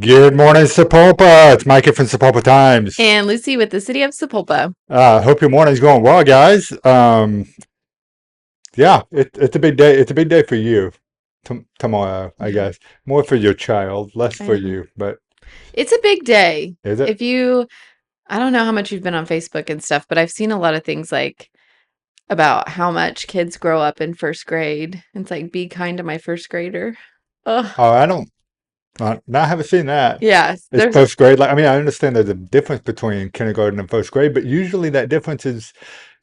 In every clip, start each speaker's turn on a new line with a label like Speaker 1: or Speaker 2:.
Speaker 1: Good morning, Sapulpa. It's Mikey from Sapulpa Times.
Speaker 2: And Lucy with the city of Sapulpa.
Speaker 1: Hope your morning's going well, guys. Yeah, it's a big day. It's a big day for you tomorrow, I
Speaker 2: Yeah,
Speaker 1: guess. More for your child, less
Speaker 2: I
Speaker 1: for
Speaker 2: know.
Speaker 1: you. But
Speaker 2: It's a big day.
Speaker 1: is it?
Speaker 2: If you, I don't know how much you've been on Facebook and stuff, but I've seen a lot of things like about how much kids grow up in first grade. It's like, be kind to my first grader. Oh,
Speaker 1: Oh, I don't. No, I haven't seen that.
Speaker 2: yeah.
Speaker 1: It's
Speaker 2: There's,
Speaker 1: first grade. Like, I mean, I understand there's a difference between kindergarten and first grade, but usually that difference is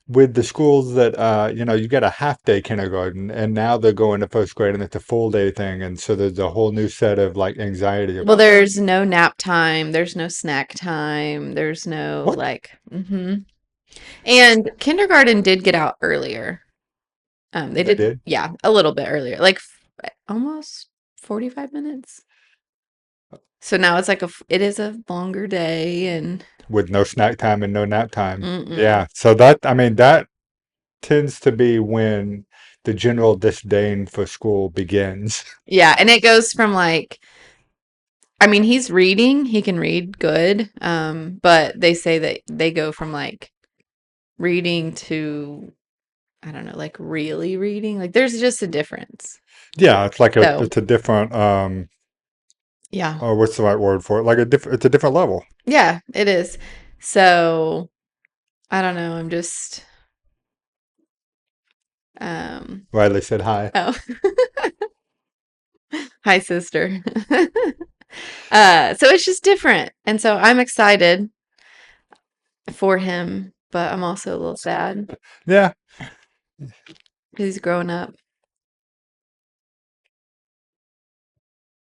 Speaker 1: with the schools that you get a half day kindergarten and now they're going to first grade and it's a full day thing, and so there's a whole new set of like anxiety
Speaker 2: well,
Speaker 1: about that.
Speaker 2: there's no nap time. There's no snack time. There's no
Speaker 1: What?
Speaker 2: like, And kindergarten did get out earlier. They
Speaker 1: They
Speaker 2: did,
Speaker 1: did
Speaker 2: yeah, a little bit earlier, like almost 45 minutes. So now it's like it is a longer day and
Speaker 1: with no snack time and no nap time.
Speaker 2: mm-mm.
Speaker 1: Yeah, so that, I mean, that tends to be when the general disdain for school begins.
Speaker 2: Yeah, and it goes from like I mean he's reading, he can read good. But they say that they go from like reading to I don't know, like really reading. Like there's just a difference.
Speaker 1: Yeah, it's like
Speaker 2: So,
Speaker 1: it's a different
Speaker 2: yeah.
Speaker 1: oh, what's the right word for it? Like it's a different level.
Speaker 2: Yeah, it is. So, I don't know, I'm just um
Speaker 1: Riley said hi.
Speaker 2: oh, hi sister. So it's just different. And so I'm excited for him, but I'm also a little sad
Speaker 1: Yeah.
Speaker 2: because he's growing up.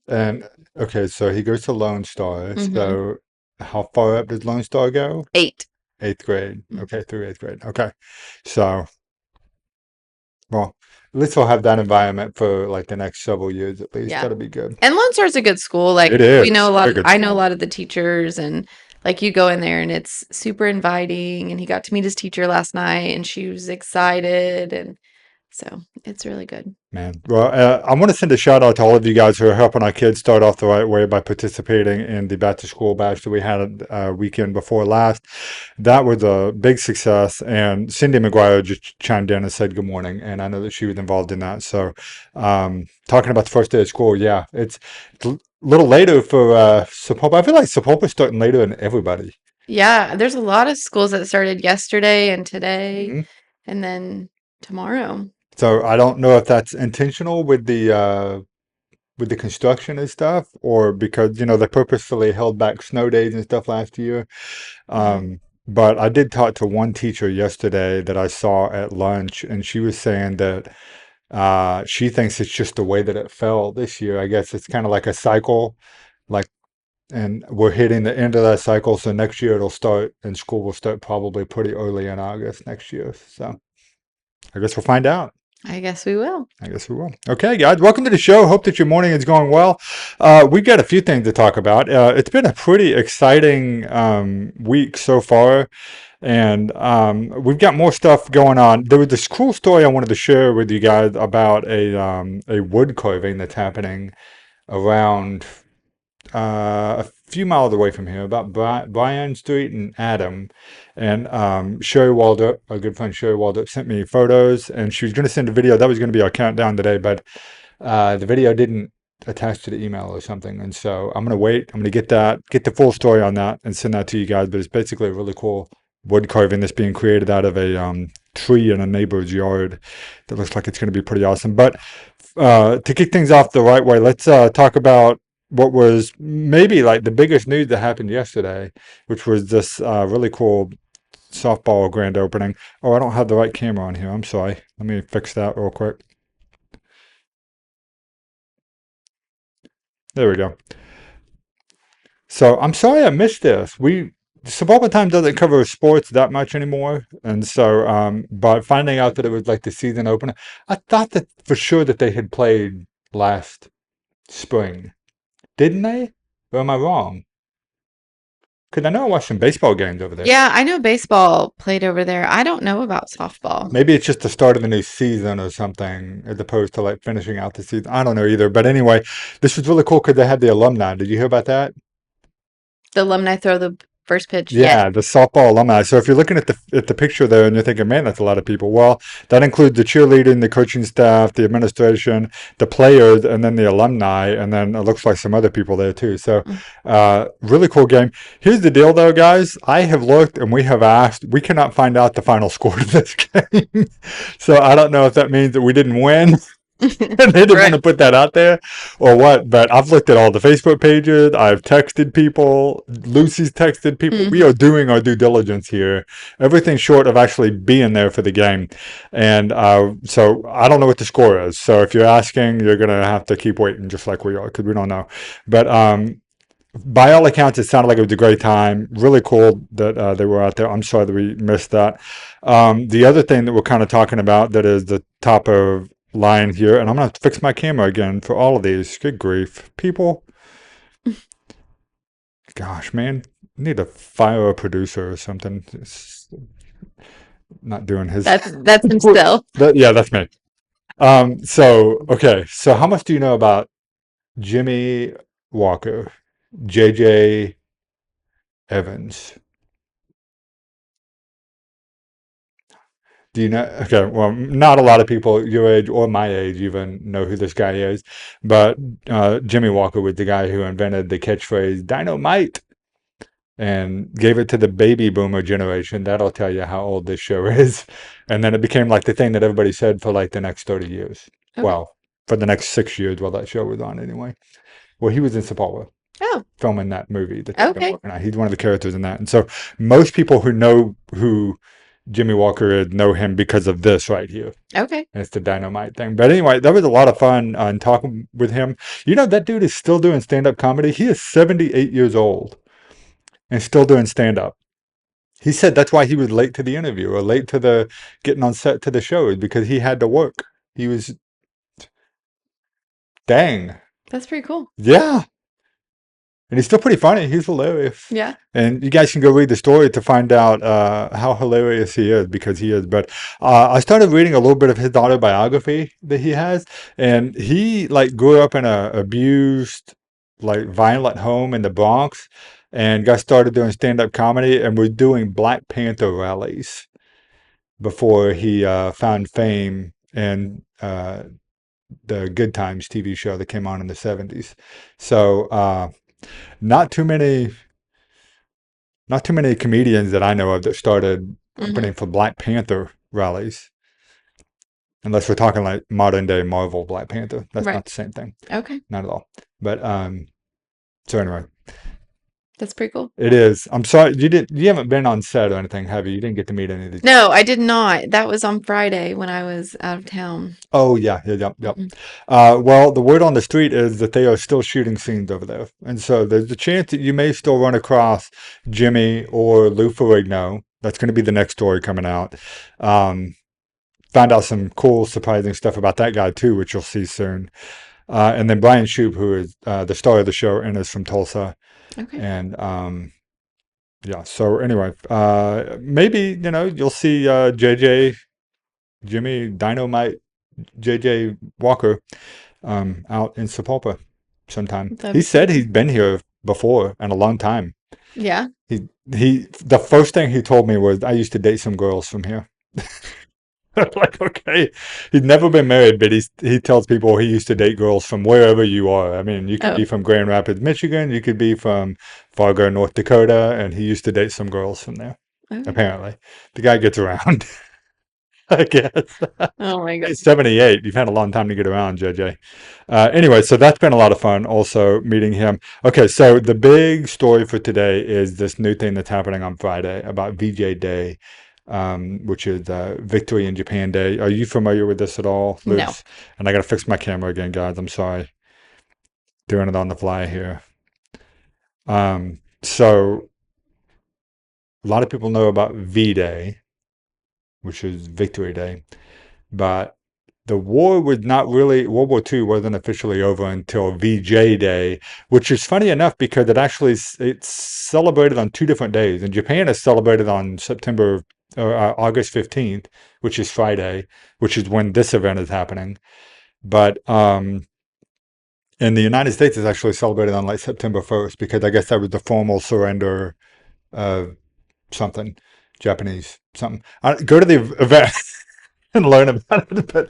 Speaker 1: And okay, so he goes to Lone Star.
Speaker 2: Hmm.
Speaker 1: So how far up does Lone Star go?
Speaker 2: 8.
Speaker 1: Eighth grade.
Speaker 2: Mm.
Speaker 1: Okay, through eighth grade. Okay. So, well, at least we'll have that environment for like the next several years at least.
Speaker 2: Yeah.
Speaker 1: That'll be good.
Speaker 2: And Lone Star's a good school. Like
Speaker 1: It
Speaker 2: we know
Speaker 1: is.
Speaker 2: a lot
Speaker 1: Very
Speaker 2: of,
Speaker 1: good
Speaker 2: I know a
Speaker 1: school.
Speaker 2: lot of the teachers and like you go in there and it's super inviting and he got to meet his teacher last night and she was excited and so it's really good.
Speaker 1: Man, well, I want to send a shout out to all of you guys who are helping our kids start off the right way by participating in the back to school bash that we had weekend before last. That was a big success, and Cindy McGuire just chimed in and said good morning, and I know that she was involved in that. So, talking about the first day of school, yeah, it's a little later for Sapulpa. I feel like Sapulpa's starting later than everybody.
Speaker 2: Yeah, there's a lot of schools that started yesterday and today
Speaker 1: Mhm.
Speaker 2: and then tomorrow.
Speaker 1: So I don't know if that's intentional with the construction and stuff, or because they purposefully held back snow days and stuff last year.
Speaker 2: Yeah.
Speaker 1: But I did talk to one teacher yesterday that I saw at lunch, and she was saying that she thinks it's just the way that it fell this year. I guess it's kind of like a cycle, like, and we're hitting the end of that cycle. So next year it'll start, and school will start probably pretty early in August next year. So I guess we'll find out.
Speaker 2: I guess we will.
Speaker 1: I guess we will. Okay, guys, welcome to the show. Hope that your morning is going well. We've got a few things to talk about. It's been a pretty exciting week so far, and we've got more stuff going on. There was this cool story I wanted to share with you guys about a wood carving that's happening around a few miles away from here, about Bryan Street and Adam. And Sherry Waldrop, our good friend Sherry Waldrop, sent me photos, and she was going to send a video. That was going to be our countdown today, but the video didn't attach to the email or something. And so I'm going to wait. I'm going to get the full story on that and send that to you guys. But it's basically a really cool wood carving that's being created out of a tree in a neighbor's yard that looks like it's going to be pretty awesome. But to kick things off the right way, let's talk about what was maybe like the biggest news that happened yesterday, which was this really cool softball grand opening. Oh, I don't have the right camera on here. I'm sorry. Let me fix that real quick. There we go. So I'm sorry I missed this. Sapulpa Time doesn't cover sports that much anymore, and so but finding out that it was like the season opener, I thought that for sure that they had played last spring, didn't they? Or am I wrong? Because I know I watched some baseball games over there.
Speaker 2: Yeah, I know baseball played over there. I don't know about softball.
Speaker 1: Maybe it's just the start of the new season or something, as opposed to like finishing out the season. I don't know either. But anyway, this was really cool because they had the alumni. Did you hear about that?
Speaker 2: The alumni throw the first pitch. Yes.
Speaker 1: Yeah, the softball alumni. So if you're looking at the picture there and you're thinking, man, that's a lot of people. Well, that includes the cheerleading, the coaching staff, the administration, the players, and then the alumni, and then it looks like some other people there too. So,
Speaker 2: Mm.
Speaker 1: really cool game. Here's the deal, though, guys. I have looked and we have asked. We cannot find out the final score of this game. So I don't know if that means that we didn't win. They didn't want
Speaker 2: Right.
Speaker 1: to put that out there or what, but I've looked at all the Facebook pages. I've texted people. Lucy's texted people. We
Speaker 2: Hmm.
Speaker 1: are doing our due diligence here. Everything short of actually being there for the game. And so I don't know what the score is. So if you're asking, you're going to have to keep waiting just like we are because we don't know. But by all accounts, it sounded like it was a great time. Really cool that they were out there. I'm sorry that we missed that. The other thing that we're kind of talking about that is the top of line here, and I'm going to fix my camera again for all of these. Good grief. People, gosh, man, need to fire a producer or something. It's not doing his.
Speaker 2: That's himself.
Speaker 1: Yeah, that's me. Okay. So how much do you know about Jimmie Walker, JJ Evans? Do you know? Okay, well, not a lot of people your age or my age even know who this guy is, but Jimmie Walker was the guy who invented the catchphrase "Dynamite" and gave it to the baby boomer generation. That'll tell you how old this show is. And then it became like the thing that everybody said for like the next 30 years.
Speaker 2: Okay.
Speaker 1: Well, for the next 6 years while that show was on anyway. Well, he was in Sapulpa
Speaker 2: Oh,
Speaker 1: filming that movie that they've been
Speaker 2: okay.
Speaker 1: working on. He's one of the characters in that. And so most people who know who Jimmie Walker is know him because of this right here.
Speaker 2: Okay.
Speaker 1: And it's the dynamite thing. But anyway, that was a lot of fun talking with him. You know, that dude is still doing stand up comedy. He is 78 years old and still doing stand up. He said that's why he was late to the interview or late to the getting on set to the show is because he had to work. He was, dang.
Speaker 2: That's pretty cool.
Speaker 1: Yeah. And he's still pretty funny. He's hilarious.
Speaker 2: Yeah.
Speaker 1: And you guys can go read the story to find out how hilarious he is because he is. But I started reading a little bit of his autobiography that he has, and he like grew up in a abused, like violent home in the Bronx, and got started doing stand up comedy and was doing Black Panther rallies before he found fame in the Good Times TV show that came on in the 70s. So not too many not too many comedians that I know of that started
Speaker 2: Hmm.
Speaker 1: opening for Black Panther rallies, unless we're talking like modern day Marvel Black Panther. That's
Speaker 2: Right.
Speaker 1: not the same thing,
Speaker 2: Okay.
Speaker 1: not at all. But so anyway,
Speaker 2: That's pretty cool.
Speaker 1: it is. I'm sorry you haven't been on set or anything, have you? You didn't get to meet any of these.
Speaker 2: No, I did not. That was on Friday when I was out of town.
Speaker 1: Oh yeah, yeah, yep, yep.
Speaker 2: Mm-mm.
Speaker 1: Well, the word on the street is that they are still shooting scenes over there, and so there's a chance that you may still run across Jimmie or Lou Ferrigno. That's going to be the next story coming out. Um, Found out some cool, surprising stuff about that guy too, which you'll see soon. And then Brian Shoup, who is the star of the show and is from Tulsa.
Speaker 2: Okay.
Speaker 1: And yeah, so anyway, maybe you'll see JJ, Jimmie Dynamite, JJ Walker out in Sapulpa sometime.
Speaker 2: That'd
Speaker 1: He
Speaker 2: be
Speaker 1: said
Speaker 2: cool.
Speaker 1: he's been here before and a long time.
Speaker 2: Yeah.
Speaker 1: The first thing he told me was I used to date some girls from here. Like, okay, he's never been married, but he tells people he used to date girls from wherever you are. I mean, you could
Speaker 2: Oh,
Speaker 1: be from Grand Rapids, Michigan, you could be from Fargo, North Dakota, and he used to date some girls from there.
Speaker 2: okay.
Speaker 1: Apparently, the guy gets around. I guess
Speaker 2: Oh my God.
Speaker 1: he's 78. You've had a long time to get around, JJ. Anyway, so that's been a lot of fun. Also meeting him. Okay, so the big story for today is this new thing that's happening on Friday about VJ Day, which is Victory in Japan Day. Are you familiar with this at all,
Speaker 2: No.
Speaker 1: Luce? And I got to fix my camera again, guys. I'm sorry. Doing it on the fly here. So a lot of people know about V Day, which is Victory Day, but the war was not really, World War II wasn't officially over until VJ Day, which is funny enough because it's celebrated on two different days. In Japan, it's celebrated on September or August 15th, which is Friday, which is when this event is happening. But in the United States, it's actually celebrated on like September 1st because I guess that was the formal surrender of something, Japanese something. Go to the event and learn about it.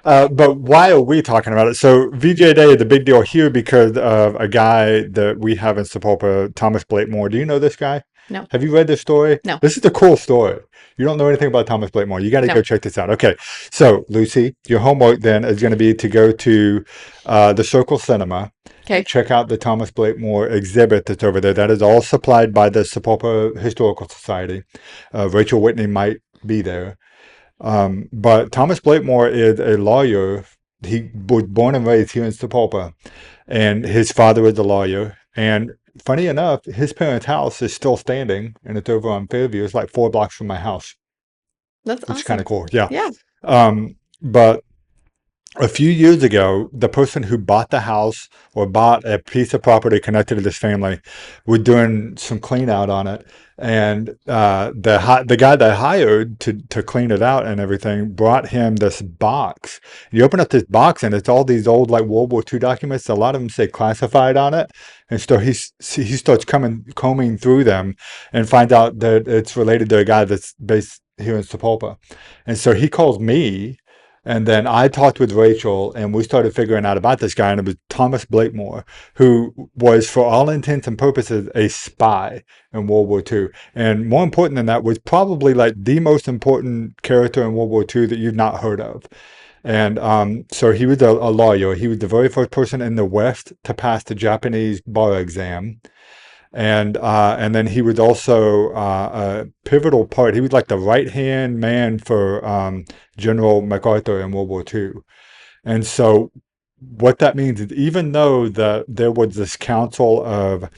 Speaker 1: But why are we talking about it? So VJ Day is a big deal here because of a guy that we have in Sapulpa, Thomas Blakemore. Do you know this guy?
Speaker 2: No.
Speaker 1: Have you read this story?
Speaker 2: No.
Speaker 1: This is a cool story. You don't know anything about Thomas Blakemore. You got to
Speaker 2: No.
Speaker 1: go check this out. Okay. So, Lucy, your homework then is going to be to go to the Circle Cinema.
Speaker 2: Okay.
Speaker 1: Check out the Thomas Blakemore exhibit that's over there. That is all supplied by the Sapulpa Historical Society. Rachel Whitney might be there. But Thomas Blakemore is a lawyer. He was born and raised here in Sapulpa, and his father is a lawyer. And funny enough, his parents' house is still standing, and it's over on Fairview. It's like 4 blocks from my house,
Speaker 2: That's
Speaker 1: which is kind
Speaker 2: awesome.
Speaker 1: of cool. Yeah.
Speaker 2: Yeah.
Speaker 1: But a few years ago, the person who bought the house or bought a piece of property connected to this family was doing some clean out on it. And the guy they hired to clean it out and everything brought him this box. You open up this box and it's all these old like World War II documents. A lot of them say classified on it. And so he starts combing through them and finds out that it's related to a guy that's based here in Sapulpa. And so he calls me, and then I talked with Rachel, and we started figuring out about this guy, and it was Thomas Blakemore, who was, for all intents and purposes, a spy in World War II. And more important than that, was probably like the most important character in World War II that you've not heard of. And so he was a lawyer. He was the very first person in the West to pass the Japanese bar exam. And then he was also a pivotal part. He was like the right hand man for General MacArthur in World War II. And so what that means is even though there was this council of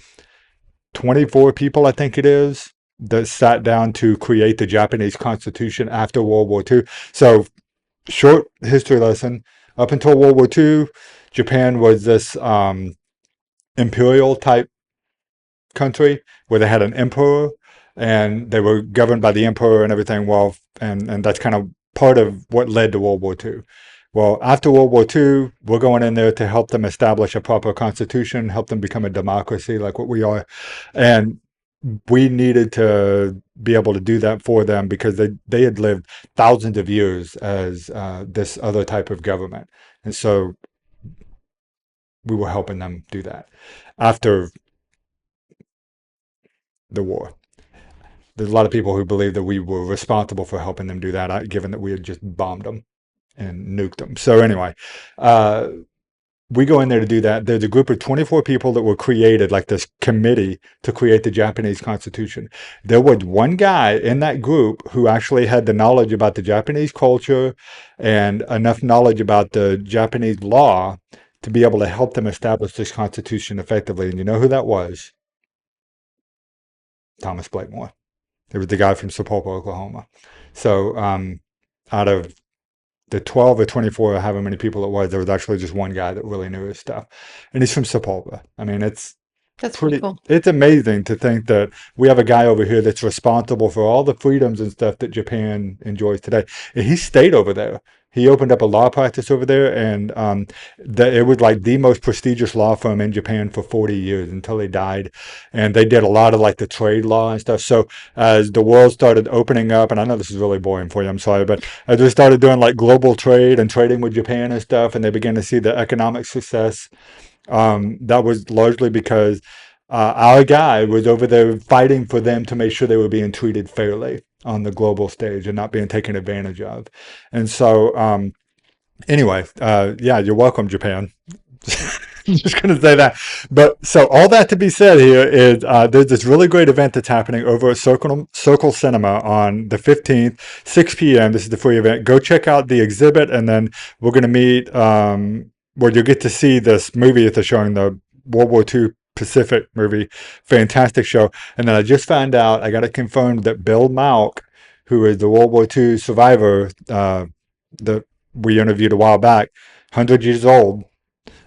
Speaker 1: 24 people, I think it is, that sat down to create the Japanese Constitution after World War II. So short history lesson. Up until World War II, Japan was this imperial type country where they had an emperor and they were governed by the emperor and everything. Well, and that's kind of part of what led to World War II. Well, after World War II, we're going in there to help them establish a proper constitution, help them become a democracy like what we are. And we needed to be able to do that for them because they had lived thousands of years as this other type of government. And so we were helping them do that. After the war, there's a lot of people who believe that we were responsible for helping them do that, given that we had just bombed them and nuked them. So anyway, we go in there to do that. There's a group of 24 people that were created, like this committee to create the Japanese Constitution. There was one guy in that group who actually had the knowledge about the Japanese culture and enough knowledge about the Japanese law to be able to help them establish this constitution effectively. And you know who that was? Thomas Blakemore. It was the guy from Sapulpa, Oklahoma. So out of the 12 or 24, or however many people it was, there was actually just one guy that really knew his stuff. And he's from Sapulpa. I mean,
Speaker 2: That's pretty cool.
Speaker 1: it's amazing to think that we have a guy over here that's responsible for all the freedoms and stuff that Japan enjoys today. And he stayed over there. He opened up a law practice over there, and it was like the most prestigious law firm in Japan for 40 years until he died. And they did a lot of like the trade law and stuff. So as the world started opening up, and I know this is really boring for you, I'm sorry, but as they started doing like global trade and trading with Japan and stuff, and they began to see the economic success, that was largely because our guy was over there fighting for them to make sure they were being treated fairly on the global stage and not being taken advantage of. And so, anyway, yeah, you're welcome, Japan. Just going to say that. But so all that to be said here is there's this really great event that's happening over at Circle Cinema on the 15th, 6 p.m. This is the free event. Go check out the exhibit, and then we're going to meet where you'll get to see this movie that they're showing, the World War II Pacific movie. Fantastic show. And then I just found out, I got it confirmed that Bill Malk, who is the World War II survivor, the we interviewed a while back, 100 years old,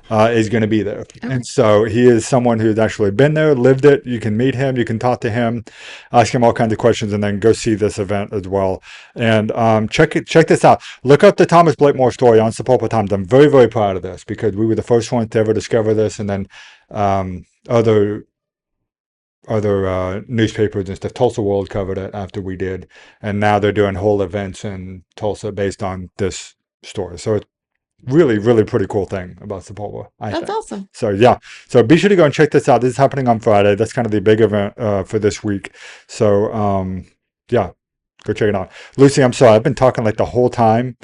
Speaker 1: is going to be there.
Speaker 2: Oh,
Speaker 1: And so he is someone who's actually been there, lived it. You can meet him, you can talk to him, ask him all kinds of questions, and then go see this event as well. And check this out. Look up the Thomas Blakemore story on Sapulpa Times. I'm very, very proud of this because we were the first ones to ever discover this, and then other newspapers and stuff. Tulsa World covered it after we did, and now they're doing whole events in Tulsa based on this story. So it's really, really pretty cool thing about Sapulpa, I
Speaker 2: that's
Speaker 1: think.
Speaker 2: awesome.
Speaker 1: So yeah, so be sure to go and check this out. This is happening on Friday. That's kind of the big event for this week. So yeah, go check it out. Lucy, I'm sorry, I've been talking like the whole time.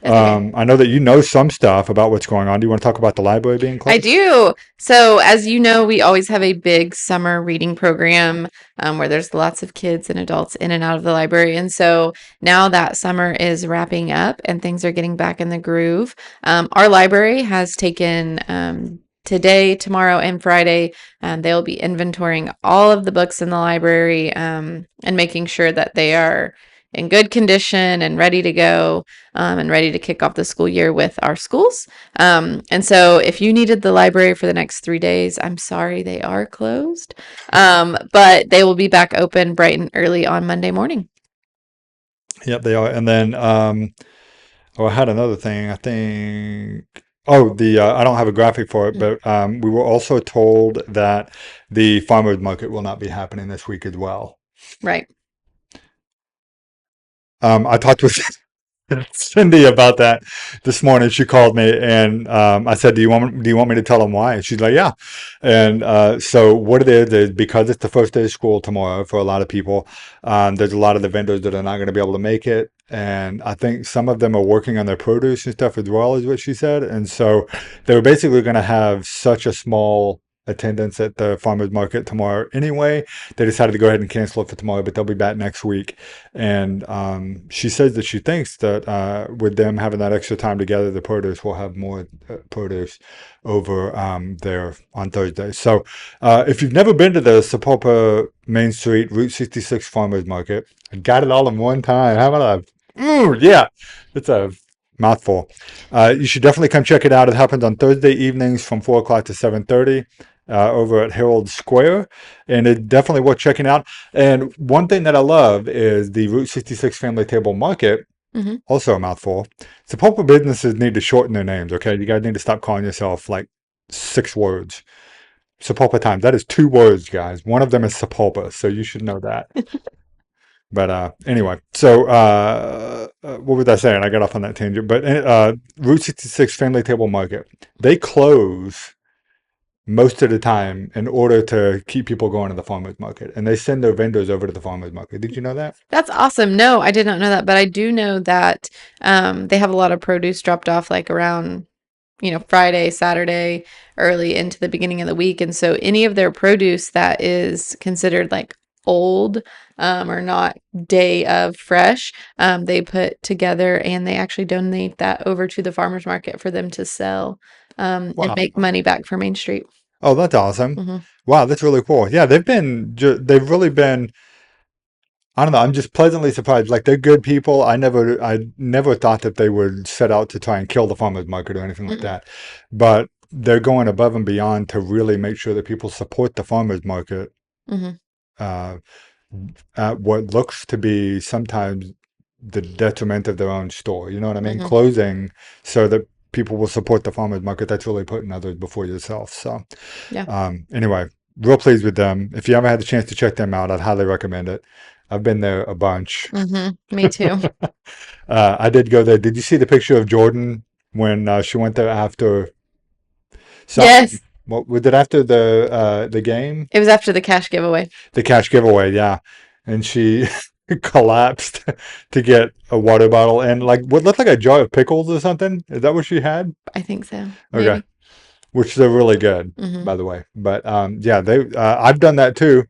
Speaker 2: It's okay.
Speaker 1: I know that you know some stuff about what's going on. Do you want to talk about the library being
Speaker 2: I
Speaker 1: closed?
Speaker 2: do. So, as you know, we always have a big summer reading program where there's lots of kids and adults in and out of the library. And so now that summer is wrapping up and things are getting back in the groove, our library has taken today, tomorrow, and Friday. They'll be inventorying all of the books in the library and making sure that they are in good condition and ready to go and ready to kick off the school year with our schools. And so if you needed the library for the next 3 days, I'm sorry, they are closed. But they will be back open bright and early on Monday morning.
Speaker 1: Yep, they are. And then oh, I had another thing. I think. Oh, the I don't have a graphic for it,
Speaker 2: Mm.
Speaker 1: but we were also told that the farmers market will not be happening this week as well.
Speaker 2: Right.
Speaker 1: I talked with Cindy about that this morning. She called me and I said, do you want me to tell them why?" And she's like, "Yeah." And so what it is because it's the first day of school tomorrow for a lot of people. There's a lot of the vendors that are not going to be able to make it, and I think some of them are working on their produce and stuff as well, is what she said. And so they were basically going to have such a small attendance at the farmers market tomorrow anyway. They decided to go ahead and cancel it for tomorrow, but they'll be back next week. And she says that she thinks that with them having that extra time together, the produce will have more produce over there on Thursday. So if you've never been to the Sapulpa Main Street Route 66 Farmers Market, I got it all in one time. How about that? Yeah, it's a mouthful. You should definitely come check it out. It happens on Thursday evenings from 4 o'clock to 7:30 over at Herald Square, and it definitely worth checking out. And one thing that I love is the Route 66 Family Table Market,
Speaker 2: Hmm.
Speaker 1: also a mouthful. Sapulpa businesses need to shorten their names, okay? You guys need to stop calling yourself like 6 words. Sapulpa Times, that is 2 words, guys. One of them is Sapulpa, so you should know that. But anyway, so what was I saying? I got off on that tangent. But Route 66 Family Table Market, they close most of the time in order to keep people going to the farmers market, and they send their vendors over to the farmers market. Did you know that?
Speaker 2: That's awesome. No, I did not know that, but I do know that they have a lot of produce dropped off like around Friday, Saturday, early into the beginning of the week. And so any of their produce that is considered like old or not day of fresh, they put together and they actually donate that over to the farmers market for them to sell and
Speaker 1: Wow.
Speaker 2: make money back for Main Street.
Speaker 1: Oh, that's awesome.
Speaker 2: Hmm.
Speaker 1: Wow, that's really cool. Yeah, they've really been. I don't know. I'm just pleasantly surprised. Like they're good people. I never thought that they would set out to try and kill the farmers market or anything like
Speaker 2: Mm-mm.
Speaker 1: that. But they're going above and beyond to really make sure that people support the farmers market
Speaker 2: Hmm.
Speaker 1: uh, at what looks to be sometimes the detriment of their own store. You know what I mean?
Speaker 2: Hmm.
Speaker 1: Closing so that people will support the farmers market. That's really putting others before yourself. So
Speaker 2: Yeah.
Speaker 1: anyway, real pleased with them. If you haven't had the chance to check them out, I'd highly recommend it. I've been there a bunch.
Speaker 2: Me too.
Speaker 1: I did go there. Did you see the picture of Jordan when she went there after something?
Speaker 2: Yes.
Speaker 1: What was it after the game?
Speaker 2: It was after the cash giveaway.
Speaker 1: The cash giveaway, yeah. And she collapsed to get a water bottle and like what looked like a jar of pickles or something. Is that what she had?
Speaker 2: I think so.
Speaker 1: Okay.
Speaker 2: Maybe.
Speaker 1: Which they're really good,
Speaker 2: Hmm.
Speaker 1: by the way. But yeah, they I've done that too,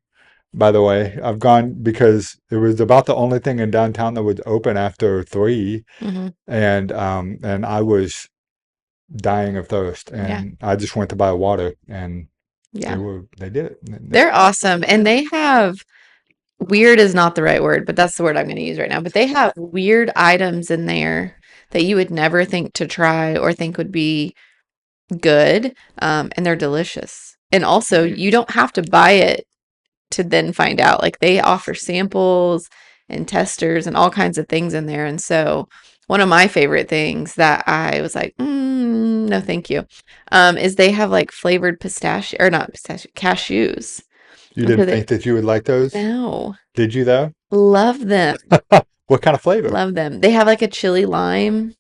Speaker 1: by the way. I've gone because it was about the only thing in downtown that was open after 3,
Speaker 2: Hmm.
Speaker 1: and I was dying of thirst,
Speaker 2: Yeah.
Speaker 1: and I just went to buy water, and
Speaker 2: Yeah.
Speaker 1: they did it.
Speaker 2: They're awesome. And they have weird is not the right word, but that's the word I'm going to use right now. But they have weird items in there that you would never think to try or think would be good. And they're delicious. And also, you don't have to buy it to then find out. Like they offer samples and testers and all kinds of things in there. And so one of my favorite things that I was like, no, thank you, is they have like flavored pistachio or not pistachio cashews.
Speaker 1: You
Speaker 2: And so
Speaker 1: didn't think that you would like those?
Speaker 2: no,
Speaker 1: Did you though?
Speaker 2: love them,
Speaker 1: What kind of flavor?
Speaker 2: love them. They have like a chili lime.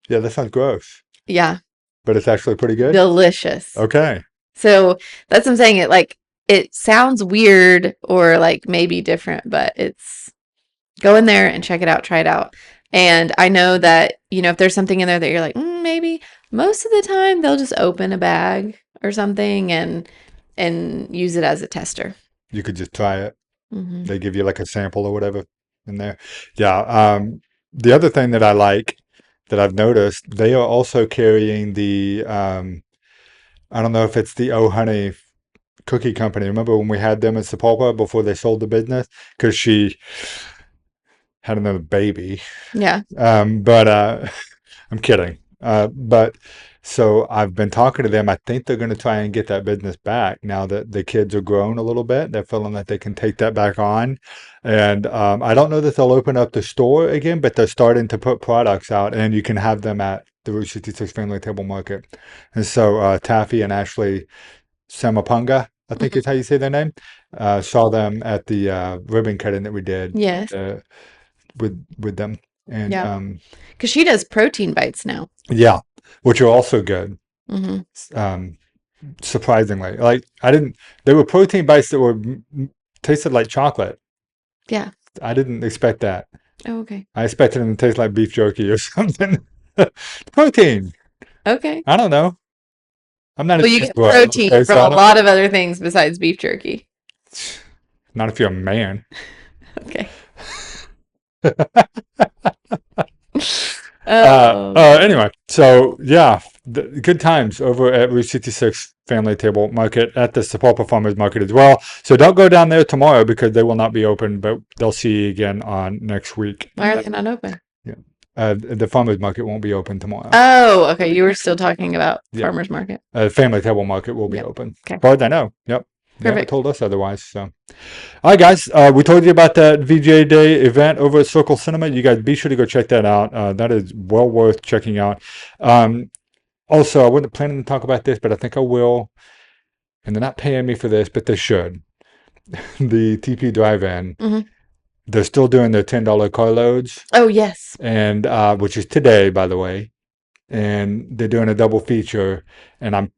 Speaker 1: Yeah, that sounds gross,
Speaker 2: Yeah,
Speaker 1: but it's actually pretty good.
Speaker 2: delicious.
Speaker 1: Okay.
Speaker 2: So that's what I'm saying. It sounds weird or like maybe different, but it's go in there and check it out, try it out. And I know that, if there's something in there that you're like, maybe most of the time they'll just open a bag or something and use it as a tester.
Speaker 1: You could just try it.
Speaker 2: Hmm.
Speaker 1: They give you like a sample or whatever in there. Yeah. The other thing that I like that I've noticed, they are also carrying the I don't know if it's the Oh Honey cookie company. Remember when we had them in Sapulpa before they sold the business? Because she had another baby.
Speaker 2: Yeah.
Speaker 1: But I'm kidding. But so I've been talking to them. I think they're going to try and get that business back now that the kids are grown a little bit. They're feeling that they can take that back on. And I don't know that they'll open up the store again, but they're starting to put products out, and you can have them at the Route 66 Family Table Market. And so Taffy and Ashley Samapunga, I think
Speaker 2: Mhm.
Speaker 1: is how you say their name, saw them at the ribbon cutting that we did
Speaker 2: Yes.
Speaker 1: with them. And
Speaker 2: Yeah. Because she does protein bites now.
Speaker 1: yeah, which are also good.
Speaker 2: Hmm.
Speaker 1: Um, surprisingly, like I didn't. They were protein bites that were tasted like chocolate.
Speaker 2: Yeah.
Speaker 1: I didn't expect that.
Speaker 2: Oh, okay.
Speaker 1: I expected them to taste like beef jerky or something. Protein.
Speaker 2: Okay.
Speaker 1: I don't know. I'm not a
Speaker 2: Well, you
Speaker 1: cheese
Speaker 2: get
Speaker 1: bro.
Speaker 2: protein
Speaker 1: Okay,
Speaker 2: from
Speaker 1: so
Speaker 2: a
Speaker 1: I don't.
Speaker 2: lot of other things besides beef jerky.
Speaker 1: Not if you're a man.
Speaker 2: Okay. Oh,
Speaker 1: Anyway, so yeah, good times over at Route 66 Family Table Market at the Sapulpa Farmers Market as well. So don't go down there tomorrow because they will not be open, but they'll see you again on next week.
Speaker 2: why are they not open?
Speaker 1: Yeah. The farmers market won't be open tomorrow.
Speaker 2: Oh, okay. You were still talking about
Speaker 1: Yeah.
Speaker 2: farmers market.
Speaker 1: Family Table Market will be
Speaker 2: Yep.
Speaker 1: open.
Speaker 2: Okay.
Speaker 1: As far as I know. Yep. They haven't
Speaker 2: Perfect.
Speaker 1: told us otherwise. So, all right, guys. We told you about that VJ Day event over at Circle Cinema. You guys be sure to go check that out. That is well worth checking out. Also, I wasn't planning to talk about this, but I think I will. And they're not paying me for this, but they should. The TP Drive-In.
Speaker 2: Hmm.
Speaker 1: They're still doing their $10 car loads,
Speaker 2: Oh, yes.
Speaker 1: and which is today, by the way. And they're doing a double feature. And I'm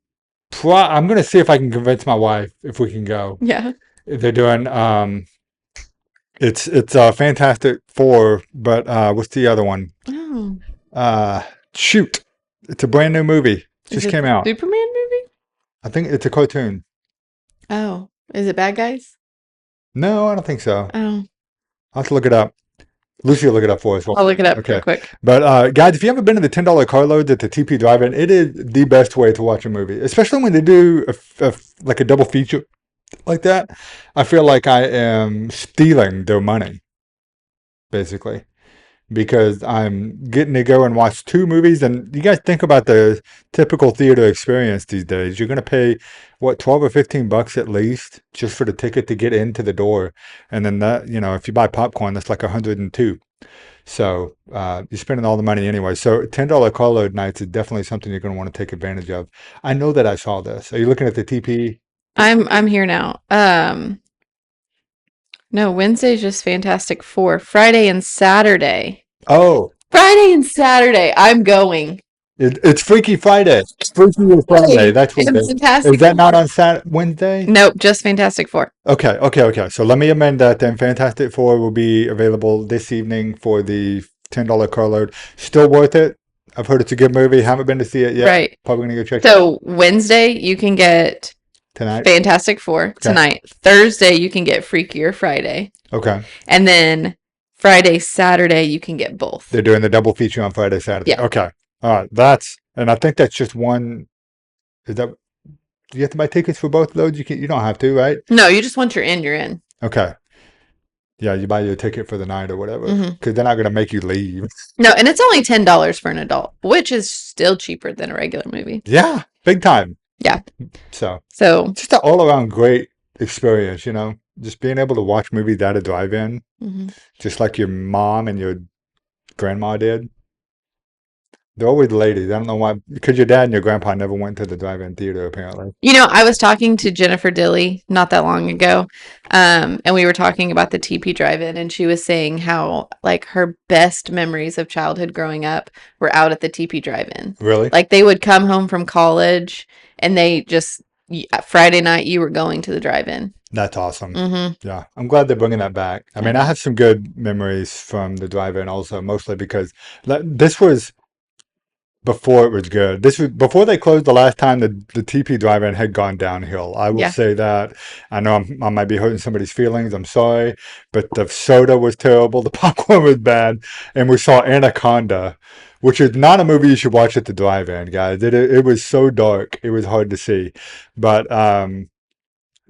Speaker 1: going to see if I can convince my wife if we can go.
Speaker 2: Yeah.
Speaker 1: They're doing it's Fantastic Four, but what's the other one?
Speaker 2: Oh,
Speaker 1: Shoot, it's a brand new movie.
Speaker 2: is
Speaker 1: Just
Speaker 2: it
Speaker 1: came
Speaker 2: the
Speaker 1: out.
Speaker 2: Superman movie?
Speaker 1: I think it's a cartoon.
Speaker 2: Oh, is it bad guys?
Speaker 1: No, I don't think so.
Speaker 2: Oh,
Speaker 1: I'll have to look it up. Lucy will look it up for us.
Speaker 2: I'll look it up real
Speaker 1: Okay.
Speaker 2: quick.
Speaker 1: But guys, if you haven't been to the $10 carloads at the TP Drive-In, it is the best way to watch a movie, especially when they do like a double feature like that. I feel like I am stealing their money, basically, because I'm getting to go and watch two movies. And you guys think about the typical theater experience these days. You're going to pay, what, 12 or 15 bucks at least just for the ticket to get into the door. And then that, if you buy popcorn, that's like 102. So you're spending all the money anyway. So $10 carload nights is definitely something you're going to want to take advantage of. I know that I saw this. Are you looking at the TP?
Speaker 2: I'm here now. No, Wednesday's just Fantastic Four. Friday and Saturday.
Speaker 1: Oh,
Speaker 2: Friday and Saturday. I'm going.
Speaker 1: it's Freaky Friday. Freaky Friday. That's what it
Speaker 2: And
Speaker 1: is.
Speaker 2: Fantastic
Speaker 1: Is that not
Speaker 2: Four.
Speaker 1: on Wednesday?
Speaker 2: Nope, just Fantastic Four.
Speaker 1: Okay. So let me amend that then. Fantastic Four will be available this evening for the $10 carload. Still worth it. I've heard it's a good movie. Haven't been to see it yet.
Speaker 2: Right.
Speaker 1: Probably gonna go check it
Speaker 2: So Wednesday you can get
Speaker 1: tonight.
Speaker 2: Fantastic Four tonight. Thursday you can get Freakier Friday.
Speaker 1: Okay.
Speaker 2: And then Friday, Saturday you can get both.
Speaker 1: They're doing the double feature on Friday, Saturday.
Speaker 2: Yeah.
Speaker 1: Okay. All right. And I think that's just one. Is that, do you have to buy tickets for both loads? You don't have to, right?
Speaker 2: No, you just once you're in, you're in.
Speaker 1: Okay. Yeah, you buy your ticket for the night or whatever
Speaker 2: Hmm.
Speaker 1: because they're not going to make you leave.
Speaker 2: No, and it's only $10 for an adult, which is still cheaper than a regular movie.
Speaker 1: Yeah, big time.
Speaker 2: Yeah.
Speaker 1: So
Speaker 2: So,
Speaker 1: just an all around great experience, you know, just being able to watch movies at a drive in,
Speaker 2: mhm.
Speaker 1: just like your mom and your grandma did. They're always ladies. I don't know why, because your dad and your grandpa never went to the drive in theater, apparently.
Speaker 2: I was talking to Jennifer Dilly not that long ago, and we were talking about the TP Drive-In, and she was saying how like her best memories of childhood growing up were out at the TP Drive-In.
Speaker 1: Really?
Speaker 2: Like they would come home from college, and they just Friday night you were going to the drive-in.
Speaker 1: That's awesome.
Speaker 2: Mm-hmm.
Speaker 1: Yeah, I'm glad they're bringing that back. I
Speaker 2: I
Speaker 1: mean, I
Speaker 2: know.
Speaker 1: have some good memories from the drive-in also, mostly because this was before it was good. This was before they closed the last time the TP drive-in had gone downhill. I will
Speaker 2: Yeah.
Speaker 1: say that. I know I might be hurting somebody's feelings. I'm sorry, but the soda was terrible. The popcorn was bad, and we saw Anaconda, which is not a movie you should watch at the drive-in, guys. It was so dark. It was hard to see, but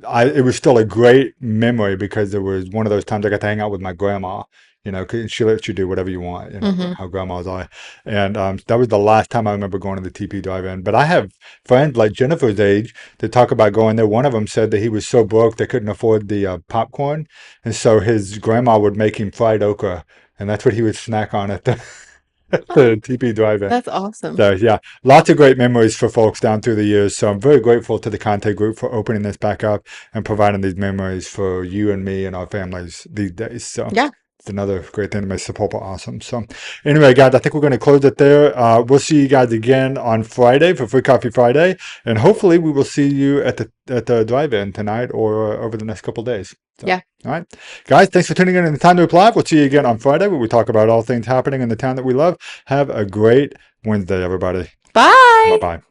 Speaker 1: it was still a great memory because it was one of those times I got to hang out with my grandma. You know, 'cause she lets you do whatever you want. You know
Speaker 2: Mm-hmm.
Speaker 1: how grandmas are, and that was the last time I remember going to the TP drive-in. But I have friends like Jennifer's age that talk about going there. One of them said that he was so broke they couldn't afford the popcorn, and so his grandma would make him fried okra, and that's what he would snack on at the,
Speaker 2: Oh,
Speaker 1: the TP drive-in.
Speaker 2: that's awesome.
Speaker 1: So yeah, lots of great memories for folks down through the years. So I'm very grateful to the Conte Group for opening this back up and providing these memories for you and me and our families these days. So
Speaker 2: Yeah.
Speaker 1: it's another great thing to make Sapulpa awesome. So anyway, guys, I think we're going to close it there. We'll see you guys again on Friday for Free Coffee Friday, and hopefully we will see you at the drive-in tonight or over the next couple of days. So,
Speaker 2: Yeah.
Speaker 1: all right, guys, thanks for tuning in to the Timeloop Live. We'll see you again on Friday where we talk about all things happening in the town that we love. Have a great Wednesday, everybody. Bye
Speaker 2: Bye.
Speaker 1: bye.